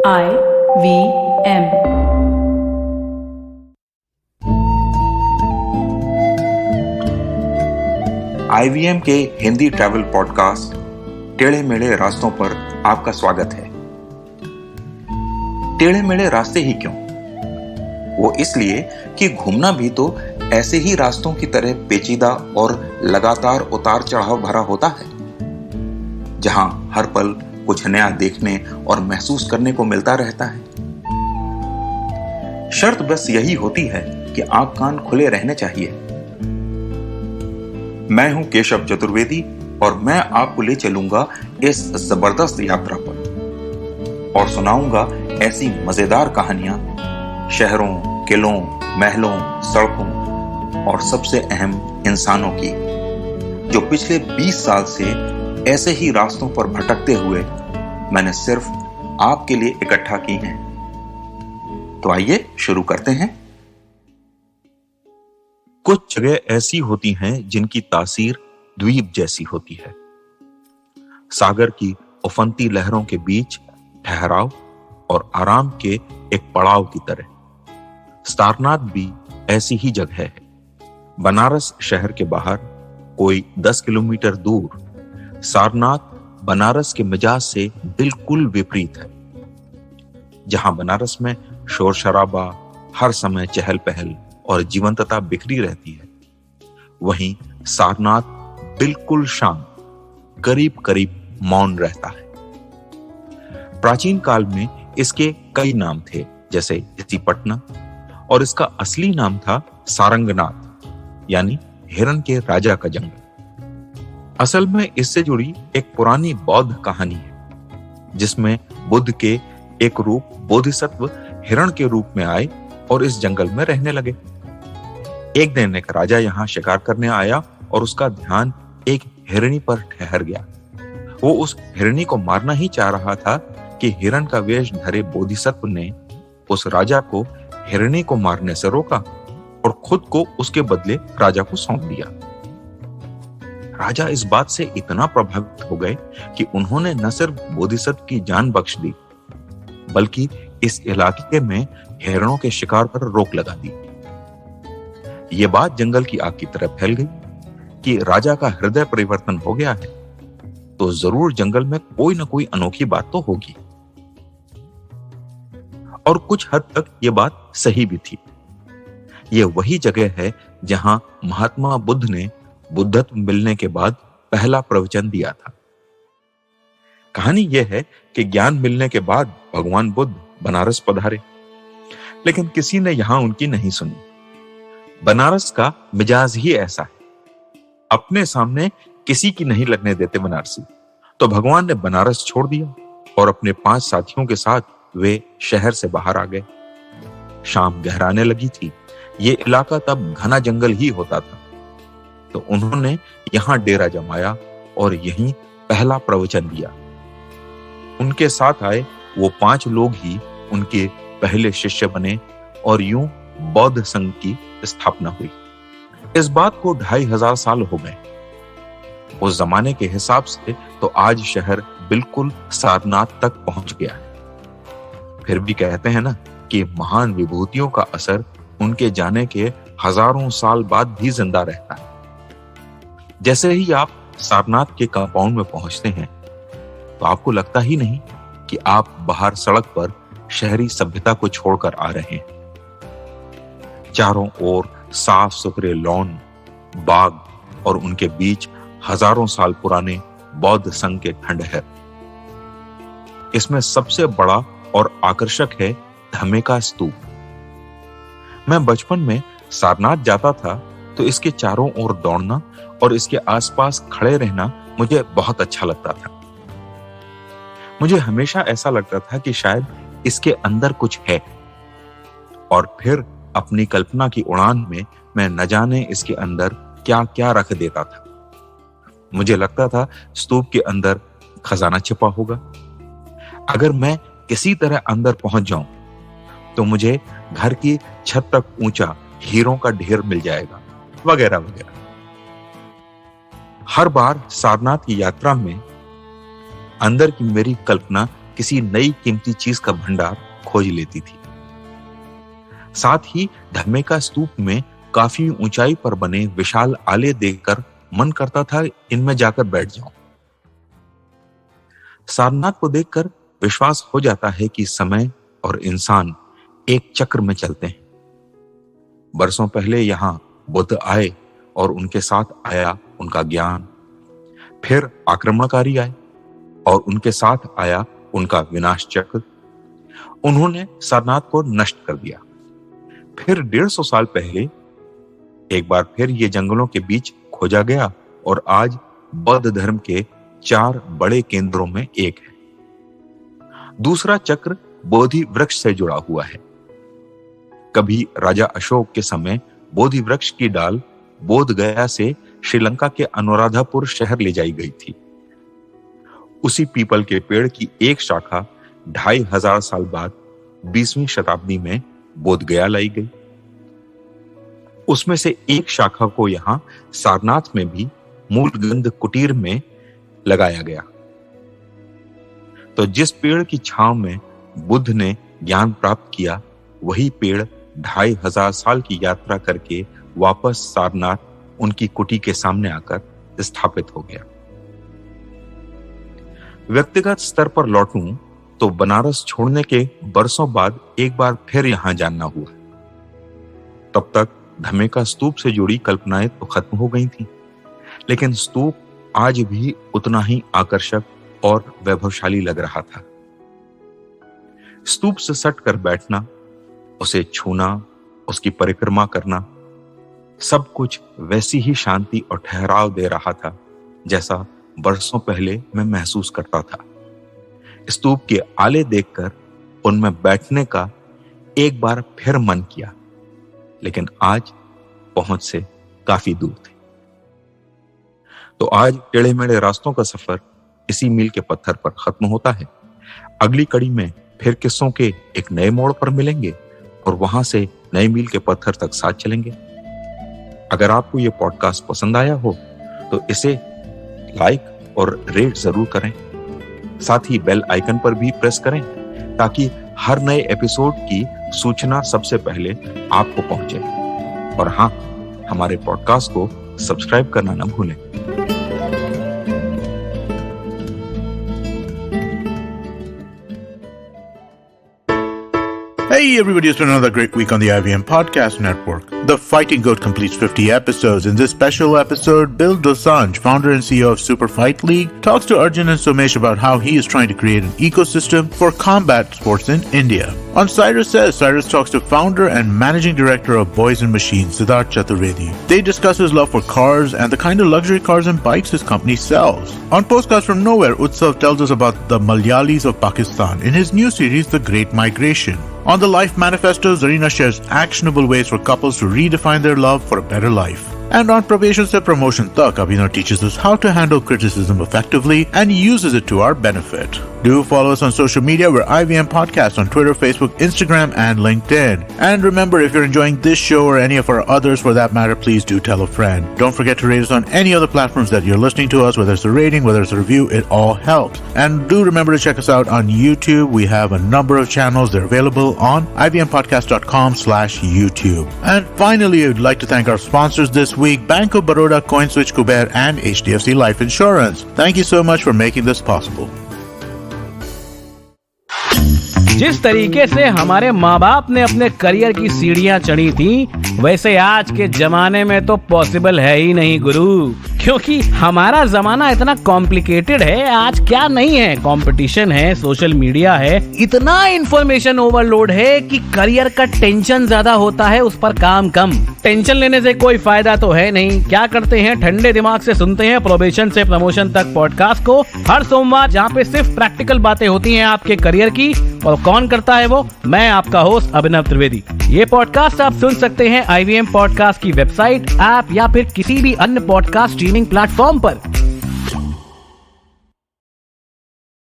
IVM। IVM के Hindi travel podcast टेढ़े मेढ़े रास्तों पर आपका स्वागत है। टेढ़े मेढ़े रास्ते ही क्यों? वो इसलिए कि घूमना भी तो ऐसे ही रास्तों की तरह पेचीदा और लगातार उतार चढ़ाव भरा होता है, जहां हर पल कुछ नया देखने और महसूस करने को मिलता रहता है। शर्त बस यही होती है कि आंख कान खुले रहने चाहिए। मैं हूं केशव चतुर्वेदी और मैं आपको ले चलूंगा इस जबरदस्त यात्रा पर और सुनाऊंगा ऐसी मजेदार कहानियां शहरों, किलों, महलों, सड़कों और सबसे अहम इंसानों की, जो पिछले 20 साल से ऐसे ही रास्तों पर भटकते हुए मैंने सिर्फ आपके लिए इकट्ठा की हैं। तो आइए शुरू करते हैं। कुछ जगह ऐसी होती हैं जिनकी तासीर द्वीप जैसी होती है। सागर की उफनती लहरों के बीच ठहराव और आराम के एक पड़ाव की तरह सारनाथ भी ऐसी ही जगह है। बनारस शहर के बाहर कोई 10 किलोमीटर दूर सारनाथ बनारस के मिजाज से बिल्कुल विपरीत है। जहां बनारस में शोर शराबा, हर समय चहल पहल और जीवंतता बिखरी रहती है, वहीं सारनाथ बिल्कुल शांत, करीब करीब मौन रहता है। प्राचीन काल में इसके कई नाम थे, जैसे इसीपटना, और इसका असली नाम था सारंगनाथ, यानी हिरण के राजा का जंगल। असल में इससे जुड़ी एक पुरानी बौद्ध कहानी है, जिसमें बुद्ध के एक रूप बोधिसत्व हिरण के रूप में आए और इस जंगल में रहने लगे। एक दिन एक राजा यहाँ शिकार करने आया और उसका ध्यान एक हिरणी पर ठहर गया। वो उस हिरणी को मारना ही चाह रहा था कि हिरण का वेश धरे बोधिसत्व ने उस राजा को हिरणी को मारने से रोका और खुद को उसके बदले राजा को सौंप दिया। राजा इस बात से इतना प्रभावित हो गए कि उन्होंने न सिर्फ बोधिसत्व की जान बख्श दी, बल्कि इस इलाके में हिरणों के शिकार पर रोक लगा दी। यह बात जंगल की आग की तरह फैल गई कि राजा का हृदय परिवर्तन हो गया है, तो जरूर जंगल में कोई ना कोई अनोखी बात तो होगी। और कुछ हद तक यह बात सही भी थी। यह वही जगह है जहां महात्मा बुद्ध ने बुद्धत्व मिलने के बाद पहला प्रवचन दिया था। कहानी यह है कि ज्ञान मिलने के बाद भगवान बुद्ध बनारस पधारे, लेकिन किसी ने यहां उनकी नहीं सुनी। बनारस का मिजाज ही ऐसा है, अपने सामने किसी की नहीं लगने देते बनारसी। तो भगवान ने बनारस छोड़ दिया और अपने 5 साथियों के साथ वे शहर से बाहर आ गए। शाम गहराने लगी थी। ये इलाका तब घना जंगल ही होता था, तो उन्होंने यहां डेरा जमाया और यहीं पहला प्रवचन दिया। उनके साथ आए वो 5 लोग ही उनके पहले शिष्य बने और यूं बौद्ध संघ की स्थापना हुई। इस बात को 2500 साल हो गए। उस जमाने के हिसाब से तो आज शहर बिल्कुल सारनाथ तक पहुंच गया है। फिर भी कहते हैं ना कि महान विभूतियों का असर उनके जाने के हजारों साल बाद भी जिंदा रहता है। जैसे ही आप सारनाथ के कंपाउंड में पहुंचते हैं, तो आपको लगता ही नहीं कि आप बाहर सड़क पर शहरी सभ्यता को छोड़कर आ रहे हैं। चारों ओर साफ सुथरे लॉन, बाग और उनके बीच हजारों साल पुराने बौद्ध संघ के खंडहर। इसमें सबसे बड़ा और आकर्षक है धम्मेका स्तूप। मैं बचपन में सारनाथ जाता था तो इसके चारों ओर दौड़ना और इसके आसपास खड़े रहना मुझे बहुत अच्छा लगता था। मुझे हमेशा ऐसा लगता था कि शायद इसके अंदर कुछ है, और फिर अपनी कल्पना की उड़ान में मैं न जाने इसके अंदर क्या क्या रख देता था। मुझे लगता था स्तूप के अंदर खजाना छिपा होगा। अगर मैं किसी तरह अंदर पहुंच जाऊं तो मुझे घर की छत तक ऊंचा हीरों का ढेर मिल जाएगा, वगैरह वगैरह। हर बार सारनाथ की यात्रा में अंदर की मेरी कल्पना किसी नई कीमती चीज का भंडार खोज लेती थी। साथ ही धम्मेका स्तूप में काफी ऊंचाई पर बने विशाल आले देखकर मन करता था इनमें जाकर बैठ जाऊं। सारनाथ को देखकर विश्वास हो जाता है कि समय और इंसान एक चक्र में चलते हैं। बरसों पहले यहां बुद्ध आए और उनके साथ आया उनका ज्ञान। फिर आक्रमणकारी आए और उनके साथ आया उनका विनाश चक्र। उन्होंने सारनाथ को नष्ट कर दिया। फिर 150 साल पहले एक बार फिर ये जंगलों के बीच खोजा गया और आज बौद्ध धर्म के 4 बड़े केंद्रों में एक है। दूसरा चक्र बोधि वृक्ष से जुड़ा हुआ है। कभी राजा अशोक के समय बोधि वृक्ष की डाल बोध गया से श्रीलंका के अनुराधापुर शहर ले जाई गई थी। उसी पीपल के पेड़ की एक शाखा 2500 साल बाद 20वीं शताब्दी में बोध गया लाई गई। उसमें से एक शाखा को यहां सारनाथ में भी मूलगंध कुटीर में लगाया गया। तो जिस पेड़ की छांव में बुद्ध ने ज्ञान प्राप्त किया, वही पेड़ 2500 साल की यात्रा करके वापस सारनाथ उनकी कुटी के सामने आकर स्थापित हो गया। व्यक्तिगत स्तर पर लौटूं तो बनारस छोड़ने के बरसों बाद एक बार फिर यहां जानना हुआ। तब तक धम्मेका स्तूप से जुड़ी कल्पनाएं तो खत्म हो गई थी, लेकिन स्तूप आज भी उतना ही आकर्षक और वैभवशाली लग रहा था। स्तूप से सट कर बैठना, उसे छूना, उसकी परिक्रमा करना, सब कुछ वैसी ही शांति और ठहराव दे रहा था जैसा बरसों पहले मैं महसूस करता था। स्तूप के आले देखकर उनमें बैठने का एक बार फिर मन किया, लेकिन आज पहुंच से काफी दूर थे। तो आज टेढ़े मेढ़े रास्तों का सफर इसी मील के पत्थर पर खत्म होता है। अगली कड़ी में फिर किस्सों के एक नए मोड़ पर मिलेंगे और वहां से नए मील के पत्थर तक साथ चलेंगे। अगर आपको यह पॉडकास्ट पसंद आया हो तो इसे लाइक और रेट जरूर करें। साथ ही बेल आइकन पर भी प्रेस करें ताकि हर नए एपिसोड की सूचना सबसे पहले आपको पहुंचे। और हाँ, हमारे पॉडकास्ट को सब्सक्राइब करना न भूलें। Hey everybody, it's been another great week on the IVM Podcast Network. The Fighting Goat completes 50 episodes. In this special episode, Bill Dosanjh, founder and CEO of Super Fight League, talks to Arjun and Somesh about how he is trying to create an ecosystem for combat sports in India. On Cyrus Says, Cyrus talks to founder and managing director of Boys and Machines, Siddharth Chaturvedi. They discuss his love for cars and the kind of luxury cars and bikes his company sells. On Postcards from Nowhere, Utsav tells us about the Malayalis of Pakistan in his new series, The Great Migration. On the Life Manifesto, Zarina shares actionable ways for couples to redefine their love for a better life. And on Probation Se Promotion Tak, Abhinav teaches us how to handle criticism effectively and uses it to our benefit. Do follow us on social media. We're IVM Podcast on Twitter, Facebook, Instagram, and LinkedIn. And remember, if you're enjoying this show or any of our others for that matter, please do tell a friend. Don't forget to rate us on any other platforms that you're listening to us, whether it's a rating, whether it's a review, it all helps. And do remember to check us out on YouTube. We have a number of channels. They're available on ivmpodcast.com/YouTube. And finally, I would like to thank our sponsors this week, Bank of Baroda, CoinSwitch, Kuber, and HDFC Life Insurance. Thank you so much for making this possible. जिस तरीके से हमारे माँ बाप ने अपने career की सीढ़ियां चढ़ी थी, वैसे आज के जमाने में तो पॉसिबल है ही नहीं गुरु, क्योंकि हमारा जमाना इतना कॉम्प्लिकेटेड है। आज क्या नहीं है, कंपटीशन है, सोशल मीडिया है, इतना इंफॉर्मेशन ओवरलोड है कि करियर का टेंशन ज्यादा होता है, उस पर काम कम। टेंशन लेने से कोई फायदा तो है नहीं। क्या करते हैं, ठंडे दिमाग से सुनते हैं प्रोबेशन से प्रमोशन तक पॉडकास्ट को हर सोमवार, जहाँ पे सिर्फ प्रैक्टिकल बातें होती हैं आपके करियर की। और कौन करता है वो? मैं आपका होस्ट अभिनव त्रिवेदी। ये पॉडकास्ट आप सुन सकते हैं IVM पॉडकास्ट की वेबसाइट, ऐप या फिर किसी भी अन्य पॉडकास्ट स्ट्रीमिंग प्लेटफॉर्म पर।